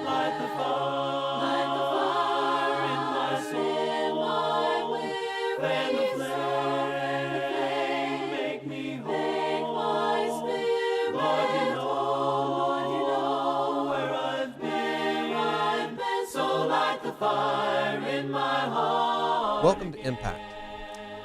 Light the fire in my soul. Fan the flame, make me whole. Lord, you know where I've been. So light the fire in my heart. Welcome to Impact.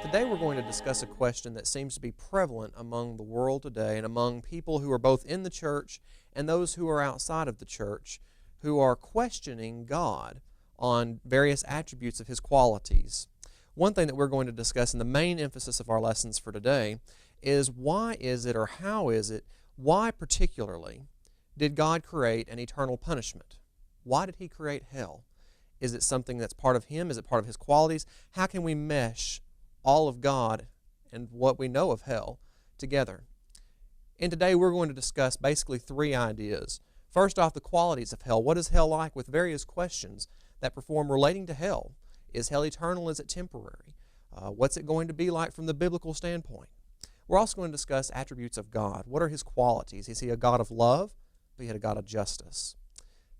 Today we're going to discuss a question that seems to be prevalent among the world today and among people who are both in the church and those who are outside of the church who are questioning God on various attributes of His qualities. One thing that we're going to discuss, and the main emphasis of our lessons for today, is why is it, or how is it, why particularly did God create an eternal punishment? Why did He create hell? Is it something that's part of Him? Is it part of His qualities? How can we mesh all of God and what we know of hell together? And today we're going to discuss basically three ideas. First off, the qualities of hell. What is hell like, with various questions that perform relating to hell. Is hell eternal? Is it temporary? What's it going to be like from the biblical standpoint? We're also going to discuss attributes of God. What are His qualities? Is He a God of love? Is He a God of justice?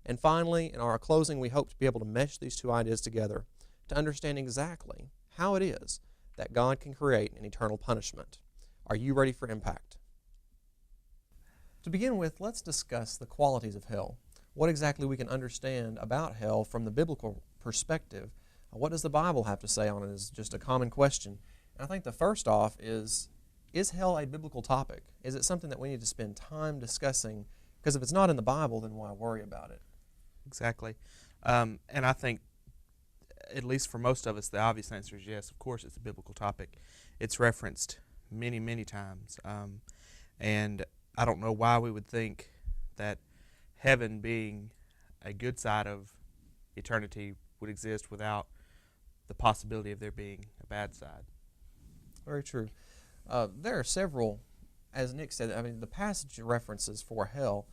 And finally, in our closing, we hope to be able to mesh these two ideas together to understand exactly how it is that God can create an eternal punishment. Are you ready for impact? To begin with, let's discuss the qualities of hell. What exactly we can understand about hell from the biblical perspective. What does the Bible have to say on it is just a common question. And I think the first off is hell a biblical topic? Is it something that we need to spend time discussing? Because if it's not in the Bible, then why worry about it? Exactly. And I think, at least for most of us, the obvious answer is yes. Of course, it's a biblical topic. It's referenced many, many times. And I don't know why we would think that heaven, being a good side of eternity, would exist without the possibility of there being a bad side. Very true. There are several, as Nick said, I mean, the passage references for hell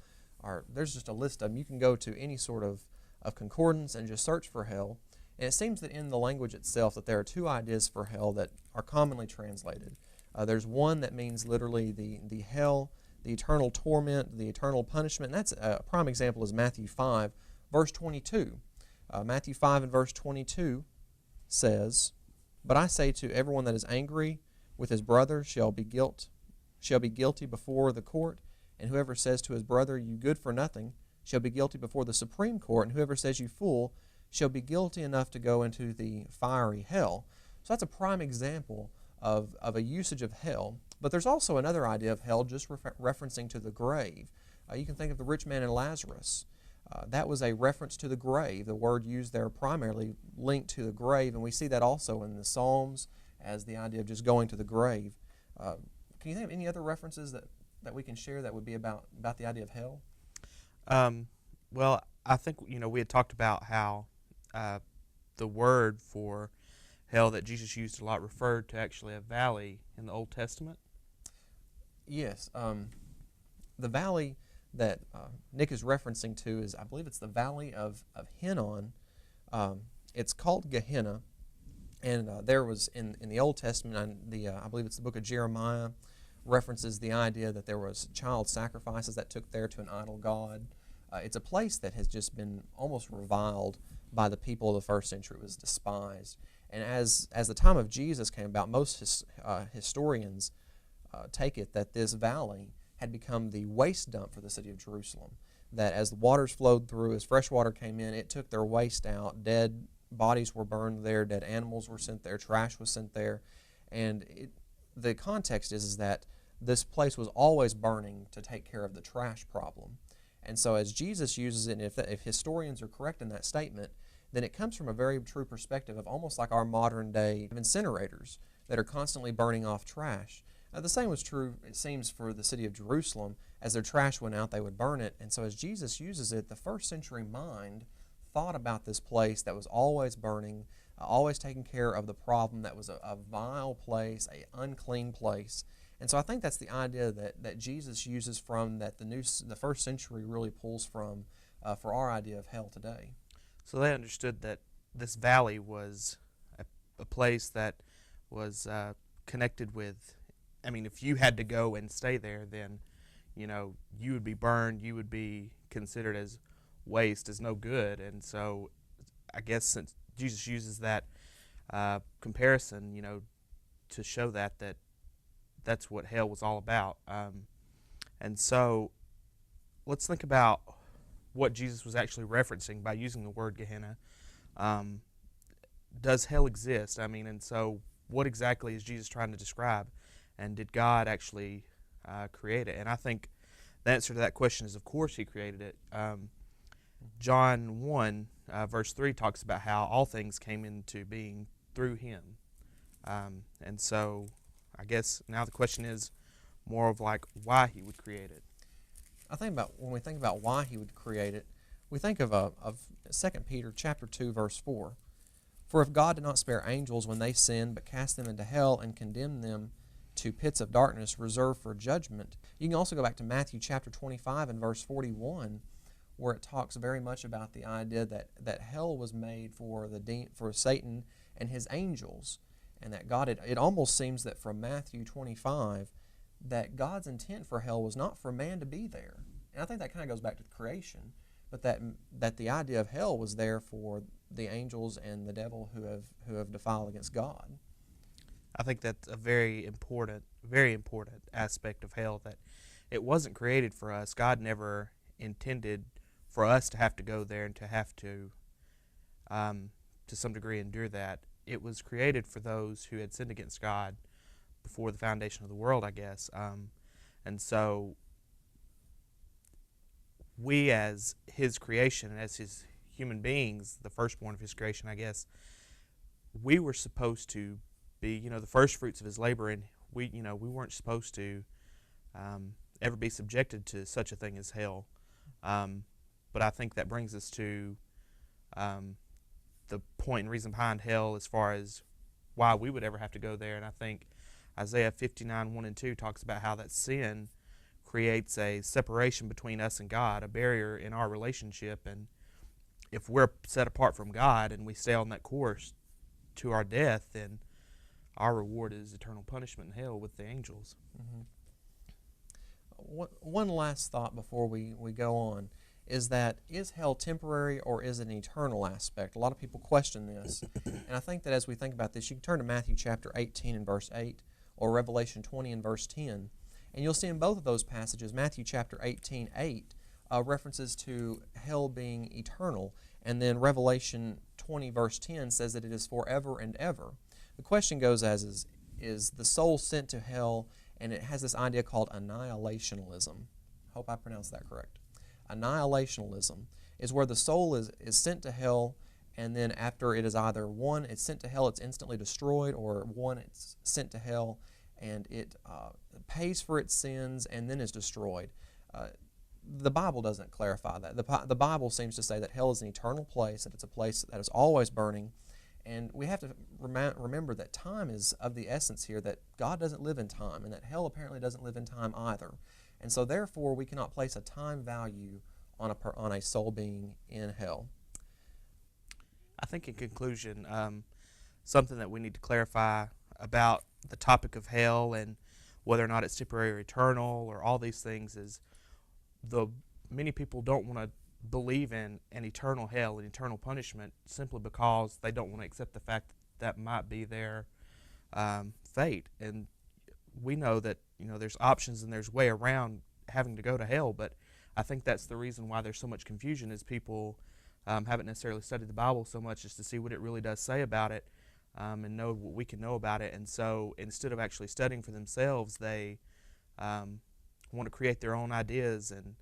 there's just a list of them. You can go to any sort of concordance and just search for hell. And it seems that in the language itself that there are two ideas for hell that are commonly translated. There's one that means literally the hell, the eternal torment, the eternal punishment. And that's a prime example is Matthew 5, verse 22. Matthew 5 and verse 22 says, "But I say to everyone that is angry with his brother shall be guilty before the court, and whoever says to his brother, you good for nothing, shall be guilty before the Supreme Court, and whoever says you fool shall be guilty enough to go into the fiery hell." So that's a prime example of a usage of hell. But there's also another idea of hell just referencing to the grave. You can think of the rich man and Lazarus. That was a reference to the grave. The word used there primarily linked to the grave, and we see that also in the Psalms as the idea of just going to the grave. Can you think of any other references that we can share that would be about the idea of hell? Well, I think we had talked about how the word for hell that Jesus used a lot referred to actually a valley in the Old Testament. Yes. The valley that Nick is referencing to is, I believe it's the valley of Hinnom. It's called Gehenna, and there was in the Old Testament, I believe it's the book of Jeremiah, references the idea that there was child sacrifices that took there to an idol god. It's a place that has just been almost reviled by the people of the first century. It was despised. And as the time of Jesus came about, most historians take it that this valley had become the waste dump for the city of Jerusalem. That as the waters flowed through, as fresh water came in, it took their waste out. Dead bodies were burned there, dead animals were sent there, trash was sent there. And the context is that this place was always burning to take care of the trash problem. And so as Jesus uses it, and if historians are correct in that statement, then it comes from a very true perspective of almost like our modern day incinerators that are constantly burning off trash. The same was true, it seems, for the city of Jerusalem. As their trash went out, they would burn it. And so as Jesus uses it, the first century mind thought about this place that was always burning, always taking care of the problem, that was a vile place, an unclean place. And so I think that's the idea that Jesus uses from, that the first century really pulls from for our idea of hell today. So they understood that this valley was a place that was connected with, I mean, if you had to go and stay there, then, you would be burned, you would be considered as waste, is no good. And so I guess since Jesus uses that comparison, to show that's what hell was all about. And so let's think about what Jesus was actually referencing by using the word Gehenna. Does hell exist? And so what exactly is Jesus trying to describe? And did God actually create it? And I think the answer to that question is, of course, He created it. John 1, verse 3 talks about how all things came into being through Him. And so I guess now the question is more of like why He would create it. I think about when we think about why He would create it, we think of 2 Peter chapter 2, verse 4. For if God did not spare angels when they sinned, but cast them into hell and condemned them to pits of darkness reserved for judgment. You can also go back to Matthew chapter 25 and verse 41, where it talks very much about the idea that hell was made for Satan and his angels, and that God it almost seems that from Matthew 25 that God's intent for hell was not for man to be there. And I think that kind of goes back to the creation, but that the idea of hell was there for the angels and the devil who have defiled against God. I think that's a very important aspect of hell, that it wasn't created for us. God never intended for us to have to go there and to have to some degree, endure that. It was created for those who had sinned against God before the foundation of the world, I guess. And so we as His creation, as His human beings, the firstborn of His creation, I guess, we were supposed to be, the first fruits of His labor, and we weren't supposed to ever be subjected to such a thing as hell. But I think that brings us to the point and reason behind hell as far as why we would ever have to go there. And I think Isaiah 59, 1 and 2 talks about how that sin creates a separation between us and God, a barrier in our relationship. And if we're set apart from God and we stay on that course to our death, then our reward is eternal punishment in hell with the angels. Mm-hmm. One last thought before we go on is that, is hell temporary or is it an eternal aspect? A lot of people question this. And I think that as we think about this, you can turn to Matthew chapter 18 and verse 8 or Revelation 20 and verse 10. And you'll see in both of those passages, Matthew chapter 18, 8, references to hell being eternal. And then Revelation 20 verse 10 says that it is forever and ever. The question goes as, is the soul sent to hell? And it has this idea called annihilationism. Hope I pronounced that correct. Annihilationism is where the soul is sent to hell, and then after it is either one, it's sent to hell, it's instantly destroyed, or one, it's sent to hell and it pays for its sins and then is destroyed. The Bible doesn't clarify that. The Bible seems to say that hell is an eternal place, that it's a place that is always burning. And we have to remember that time is of the essence here, that God doesn't live in time, and that hell apparently doesn't live in time either. And so therefore we cannot place a time value on a soul being in hell. I think in conclusion, something that we need to clarify about the topic of hell and whether or not it's temporary or eternal or all these things is many people don't want to believe in an eternal hell and eternal punishment simply because they don't want to accept the fact that might be their fate. And we know that there's options and there's way around having to go to hell, but I think that's the reason why there's so much confusion, is people haven't necessarily studied the Bible so much as to see what it really does say about it, and know what we can know about it. And so instead of actually studying for themselves, they want to create their own ideas and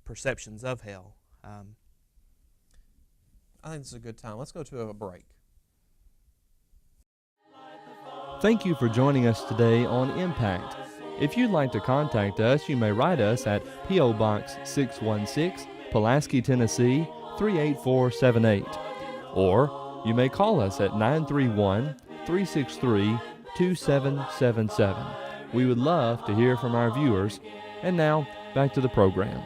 perceptions of hell. I think this is a good time. Let's go to a break. Thank you for joining us today on Impact. If you'd like to contact us, you may write us at P.O. Box 616, Pulaski, Tennessee 38478. Or you may call us at 931-363-2777. We would love to hear from our viewers. And now, back to the program.